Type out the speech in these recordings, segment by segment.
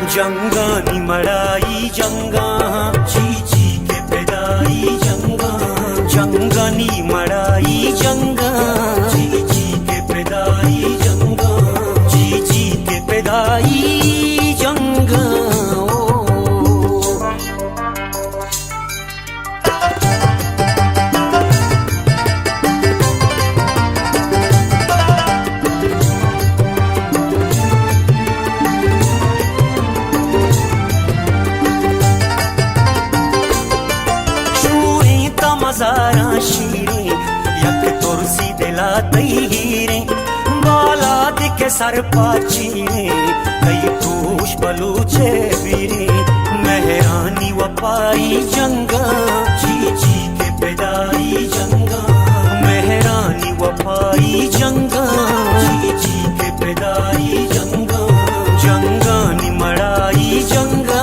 जंगा नी मड़ाई जंगा जी जी के पैदाई जंगा जंगा नी मड़ाई जंगा जी जी के पैदाई जंगा जी जी के पैदाई जंगा मजारा शीरे यक तुरसी दिला तहीरे बाला दिखे सर पाचीरे कई पुष बलूचे वीरे मेहरानी वपाई जंगा जी जी के पैदाई जंगा मेहरानी वपाई जंगा जी जी के पैदाई जंगा जंगा नी मड़ाई जंगा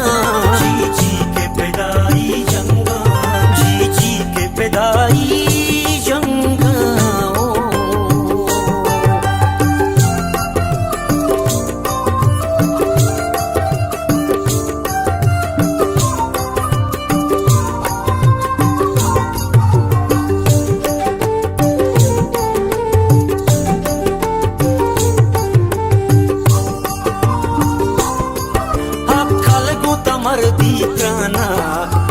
जी जी के पैदाई जंगा जी जी के पैदाई जंगा मर्दी प्राना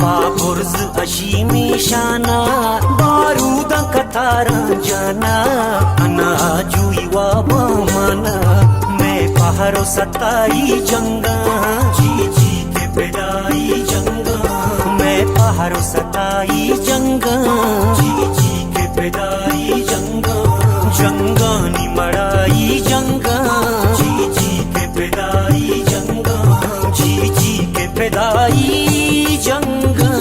बाबुर्ज अशीमी शाना बारूद कतारा जाना अना जुई वाबा माना मैं पहाड़ो सताई जंगा जी जी के पैदाई जंगा मैं पहाड़ो सताई जंगा जी जी के पैदाई जंगा जंगा नी मड़ाई जंगा जी जी के पैदाई जंगा जी जी के पैदाई जंगा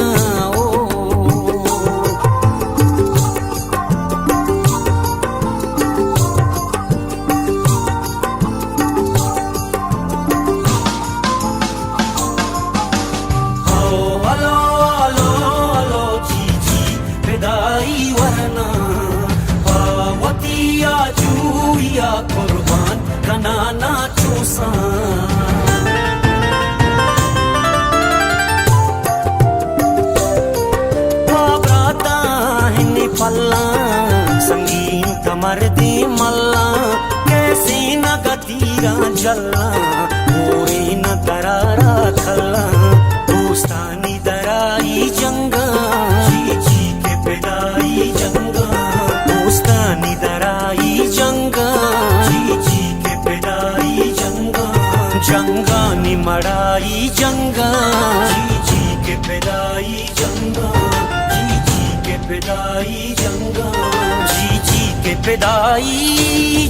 कुर्बान कनाना चूसा बाबराता है पल्ला संगीन कमर दी मल्ला कैसी न गतीरा जल्ला मोरे न दरारा खल्ला दोस्तानी दराई जंगा जी जी के पैदाई जंगा दोस्तानी दराई जंगा जी जी के पैदाई जंगा जंगा नी मड़ाई जंगा जी जी के पैदाई जंगा जी जी के पैदाई जंगा जी जी के पैदाई